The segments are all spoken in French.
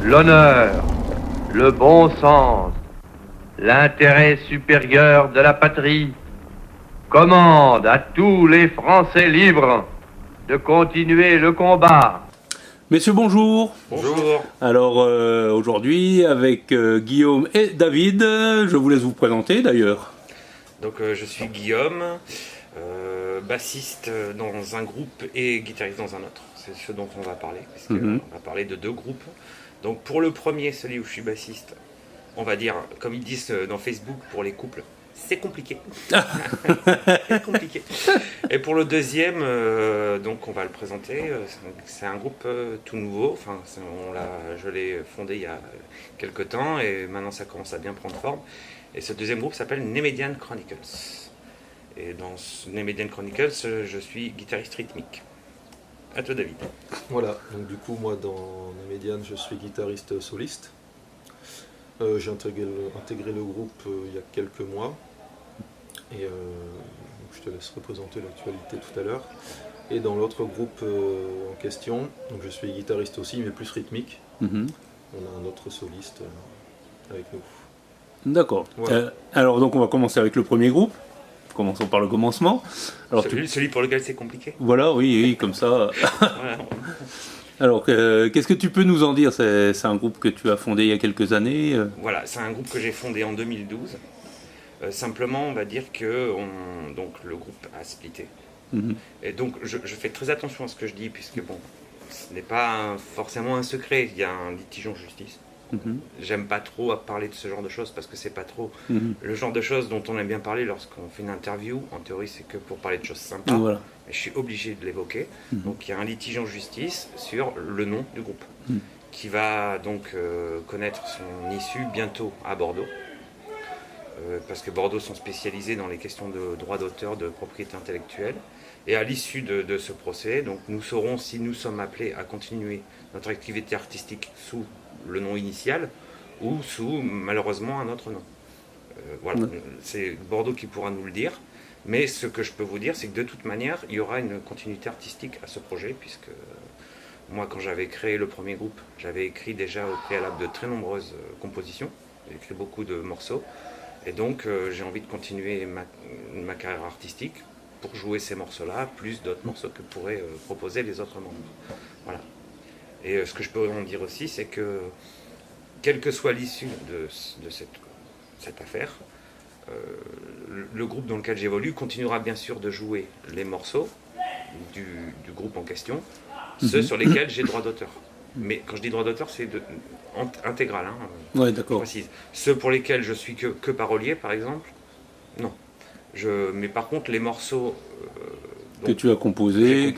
l'honneur, le bon sens, l'intérêt supérieur de la patrie commande à tous les Français libres de continuer le combat. Messieurs, bonjour. Bonjour. Alors aujourd'hui, avec Guillaume et David, je vous laisse vous présenter d'ailleurs. Donc je suis Guillaume, bassiste dans un groupe et guitariste dans un autre. C'est ce dont on va parler, parce qu'on va parler de deux groupes. Donc pour le premier, celui où je suis bassiste, on va dire, comme ils disent dans Facebook pour les couples, c'est compliqué. C'est compliqué. Et pour le deuxième, donc on va le présenter. C'est un groupe tout nouveau. Enfin, je l'ai fondé il y a quelques temps et maintenant ça commence à bien prendre forme. Et ce deuxième groupe s'appelle Nemedian Chronicles. Et dans Nemedian Chronicles, je suis guitariste rythmique. À toi, David. Voilà, donc du coup, moi dans Nemedian, je suis guitariste soliste. J'ai intégré le groupe il y a quelques mois. Et je te laisse représenter l'actualité tout à l'heure. Et dans l'autre groupe en question, donc je suis guitariste aussi, mais plus rythmique. On a un autre soliste avec nous. D'accord. Voilà. Alors donc on va commencer avec le premier groupe. Commençons par le commencement. Alors, celui pour lequel c'est compliqué. Voilà, oui, comme ça. Voilà. Alors, qu'est-ce que tu peux nous en dire? C'est un groupe que tu as fondé il y a quelques années. Voilà, c'est un groupe que j'ai fondé en 2012. Simplement, on va dire que donc, le groupe a splitté. Et donc, je fais très attention à ce que je dis, puisque bon, ce n'est pas forcément un secret. Il y a un litige en justice. J'aime pas trop parler de ce genre de choses parce que c'est pas trop le genre de choses dont on aime bien parler lorsqu'on fait une interview. En théorie, c'est que pour parler de choses sympas. Voilà. Mais je suis obligé de l'évoquer. Donc, il y a un litige en justice sur le nom du groupe qui va donc connaître son issue bientôt à Bordeaux. Parce que Bordeaux sont spécialisés dans les questions de droit d'auteur, de propriété intellectuelle. Et à l'issue de ce procès, donc, nous saurons si nous sommes appelés à continuer notre activité artistique sous le nom initial ou sous malheureusement un autre nom. Voilà, c'est Bordeaux qui pourra nous le dire. Mais ce que je peux vous dire, c'est que de toute manière, il y aura une continuité artistique à ce projet, puisque moi, quand j'avais créé le premier groupe, j'avais écrit déjà au préalable de très nombreuses compositions. J'ai écrit beaucoup de morceaux. Et donc, j'ai envie de continuer ma carrière artistique pour jouer ces morceaux-là, plus d'autres morceaux que pourraient proposer les autres membres. Voilà. Et ce que je peux en dire aussi, c'est que, quelle que soit l'issue de cette affaire, le groupe dans lequel j'évolue continuera bien sûr de jouer les morceaux du groupe en question, ceux sur lesquels j'ai droit d'auteur. Mais quand je dis droit d'auteur, c'est intégral. Ouais, d'accord. Je précise. Ceux pour lesquels je suis que parolier, par exemple, non. Mais par contre, les morceaux que tu as composés,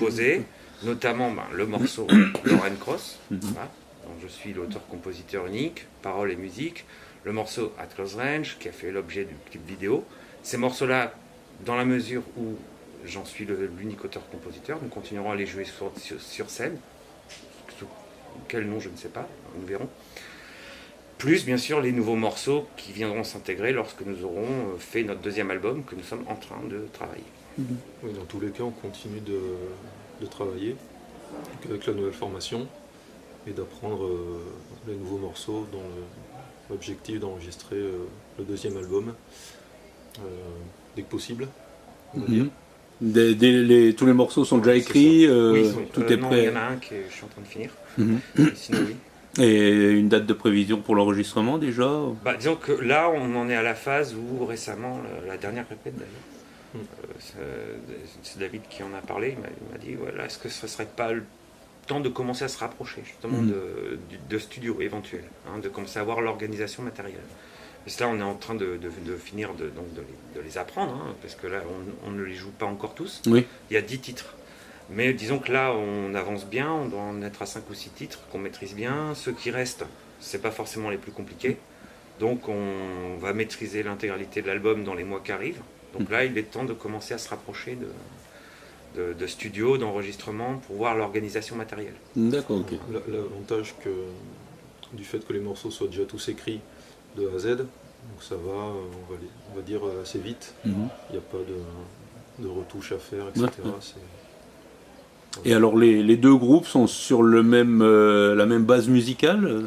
notamment le morceau Lauren Cross, voilà, dont je suis l'auteur-compositeur unique, paroles et musique, le morceau At Close Range, qui a fait l'objet du clip vidéo. Ces morceaux-là, dans la mesure où j'en suis l'unique auteur-compositeur, nous continuerons à les jouer sur scène. Sous quel nom, je ne sais pas, nous verrons. Plus, bien sûr, les nouveaux morceaux qui viendront s'intégrer lorsque nous aurons fait notre deuxième album que nous sommes en train de travailler. Oui, dans tous les cas, on continue de travailler avec la nouvelle formation et d'apprendre les nouveaux morceaux dans l'objectif d'enregistrer le deuxième album dès que possible, on va dire. Tous les morceaux sont déjà écrits, oui, tout est prêt. Il y en a un que je suis en train de finir. Sinon, oui. Et une date de prévision pour l'enregistrement déjà? Disons que là, on en est à la phase où récemment, la dernière répète d'ailleurs, c'est David qui en a parlé, il m'a dit voilà, est-ce que ce ne serait pas le temps de commencer à se rapprocher justement de studio éventuel, de commencer à voir l'organisation matérielle. Et là, on est en train de finir de les apprendre, parce que là, on ne les joue pas encore tous. Oui. Il y a 10 titres. Mais disons que là, on avance bien, on doit en être à 5 ou 6 titres qu'on maîtrise bien. Ceux qui restent, c'est pas forcément les plus compliqués. Donc on va maîtriser l'intégralité de l'album dans les mois qui arrivent. Donc là, il est temps de commencer à se rapprocher de studio, d'enregistrement, pour voir l'organisation matérielle. D'accord, ok. L'avantage du fait que les morceaux soient déjà tous écrits de A à Z, donc ça va, on va dire, assez vite. Il n'y a pas de retouches à faire, etc. Ouais. Et alors les deux groupes sont sur la même base musicale?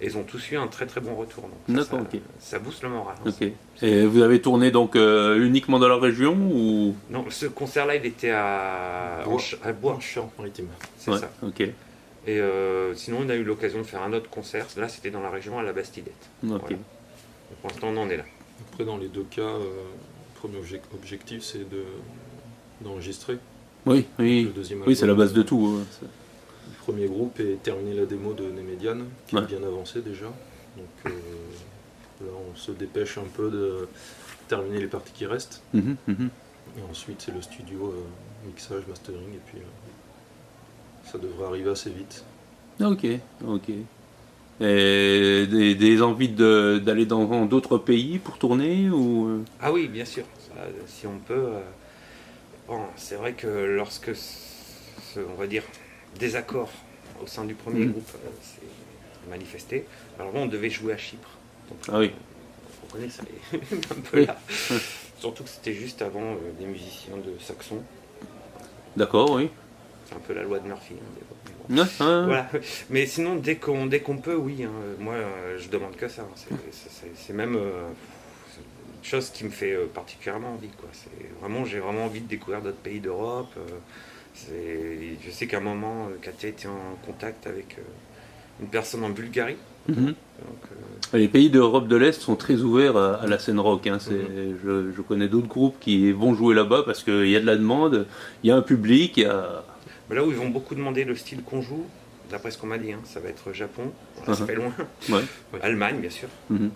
Et ils ont tous eu un très très bon retour. Donc D'accord, ok. ça booste le moral. Hein. Ok. Et vous avez tourné donc uniquement dans la région ou... Non, ce concert-là, il était à Bois. En Charente-Maritime. C'est Ouais, ça. ok. Et sinon, on a eu l'occasion de faire un autre concert. Là, c'était dans la région à la Bastidette. Ok. Voilà. Donc, pour l'instant, on en est là. Après, dans les deux cas, le premier objectif, c'est d'enregistrer. Oui, oui. Le deuxième Oui, c'est la album, base de tout. Le premier groupe est terminé la démo de Nemedian, qui Ouais. est bien avancée déjà. Donc là, on se dépêche un peu de terminer les parties qui restent. Mhm, mhm. Et ensuite, c'est le studio, mixage, mastering, et puis ça devrait arriver assez vite. Ok, ok. Et des envies d'aller dans d'autres pays pour tourner ou... Ah oui, bien sûr. Ça, si on peut. Bon, c'est vrai que lorsque, on va dire, désaccord au sein du premier groupe s'est manifesté, alors là, on devait jouer à Chypre. Donc, Ah oui. on connaît ça est un peu Oui. là. Surtout que c'était juste avant des musiciens de Saxon. D'accord, oui. C'est un peu la loi de Murphy. Hein, des fois. Ouais, ouais. Voilà. Mais sinon, dès qu'on peut, oui. Hein. Moi, je demande que ça. Hein. C'est même une chose qui me fait particulièrement envie. Quoi. J'ai vraiment envie de découvrir d'autres pays d'Europe. Je sais qu'à un moment, Katia était en contact avec une personne en Bulgarie. Mhm. Donc, Les pays d'Europe de l'Est sont très ouverts à la scène rock. Hein. Je connais d'autres groupes qui vont jouer là-bas parce qu'il y a de la demande, il y a un public, il y a... là où ils vont beaucoup demander le style qu'on joue, d'après ce qu'on m'a dit, hein, ça va être Japon, voilà, ça fait loin. Ouais. Allemagne, bien sûr. Mhm.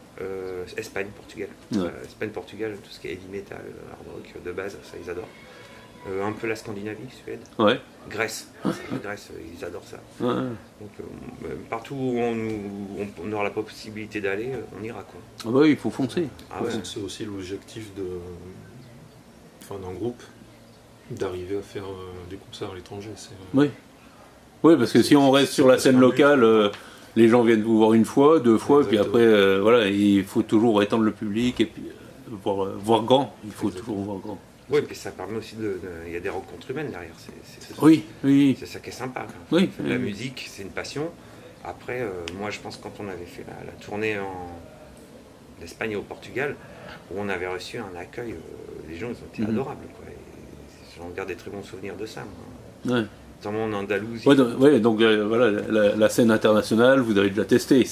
Espagne, Portugal. Ouais. Espagne, Portugal, tout ce qui est heavy metal, hard rock de base, ça ils adorent. Un peu la Scandinavie, Suède. Ouais. Grèce, Grèce, ils adorent ça. Ouais. Donc partout où on aura la possibilité d'aller, on ira quoi. Ah bah oui, il faut foncer. Ah ouais. C'est aussi l'objectif d'un groupe, d'arriver à faire des concerts à l'étranger. Oui. Oui, parce que si on reste sur la scène locale, les gens viennent vous voir une fois, deux fois, Exactement. puis après, voilà, il faut toujours étendre le public et puis voir grand. Il faut Exactement. toujours voir grand. Oui, puis ça permet aussi il y a des rencontres humaines derrière. Oui, oui. C'est ça qui est sympa. Oui, On fait de la oui. musique, c'est une passion. Après, moi je pense quand on avait fait la tournée en Espagne et au Portugal, où on avait reçu un accueil, les gens ils ont été adorables. Quoi. J'en garde des très bons souvenirs de ça. Moi. Ouais. Notamment en Andalousie. Donc voilà, la scène internationale, vous avez déjà testé.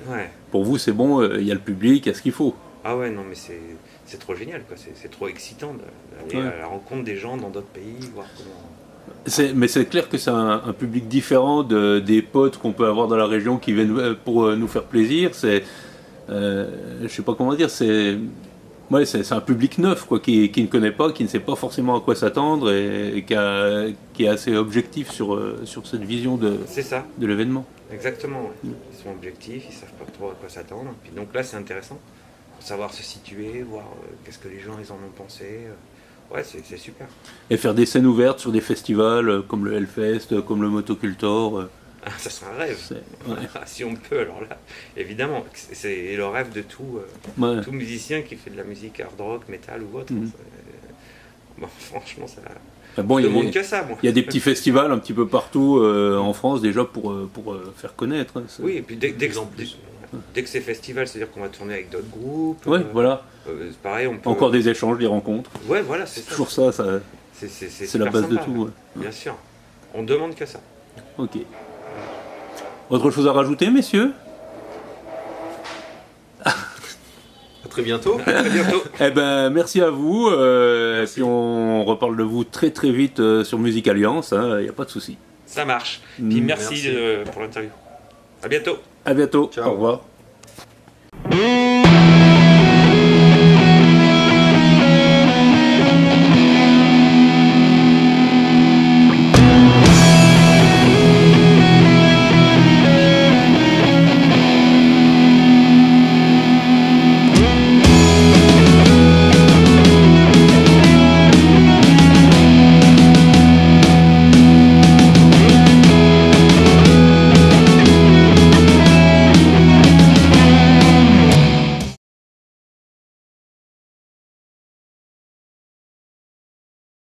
Ouais. Pour vous, c'est bon, il y a le public, il y a ce qu'il faut. Ah ouais, non mais c'est trop génial. Quoi. C'est trop excitant d'aller à la rencontre des gens dans d'autres pays, voir comment... Mais c'est clair que c'est un public différent des potes qu'on peut avoir dans la région qui viennent pour nous faire plaisir. Je sais pas comment dire, c'est un public neuf quoi, qui ne connaît pas, qui ne sait pas forcément à quoi s'attendre et qui est assez objectif sur cette vision C'est ça, de l'événement. exactement. Ouais. Ils sont objectifs, ils savent pas trop à quoi s'attendre. Puis donc là c'est intéressant, pour savoir se situer, voir qu'est-ce que les gens ils en ont pensé. Ouais, c'est super. Et faire des scènes ouvertes sur des festivals comme le Hellfest, comme le Motocultor. Ah, ça serait un rêve. Ouais. Si on peut, alors là, évidemment, c'est le rêve de tout musicien qui fait de la musique hard rock, metal ou autre. Bon, franchement, ça. Bon, je demande que ça, moi. Il y a des petits festivals un petit peu partout en France déjà pour faire connaître. Hein, oui, et puis dès que c'est festival, c'est-à-dire qu'on va tourner avec d'autres groupes. Ouais, voilà. C'est pareil, on peut... Encore des échanges, des rencontres. Ouais, voilà, c'est toujours ça. C'est la base de tout. Ouais. Bien sûr. On demande que ça. Ok. Autre chose à rajouter, messieurs? À très bientôt. À très bientôt. Eh ben, merci à vous. Et puis on reparle de vous très très vite sur Musique Alliance. Il n'y a pas de souci. Ça marche. Puis merci. Pour l'interview. À bientôt. À bientôt. Ciao. Au revoir.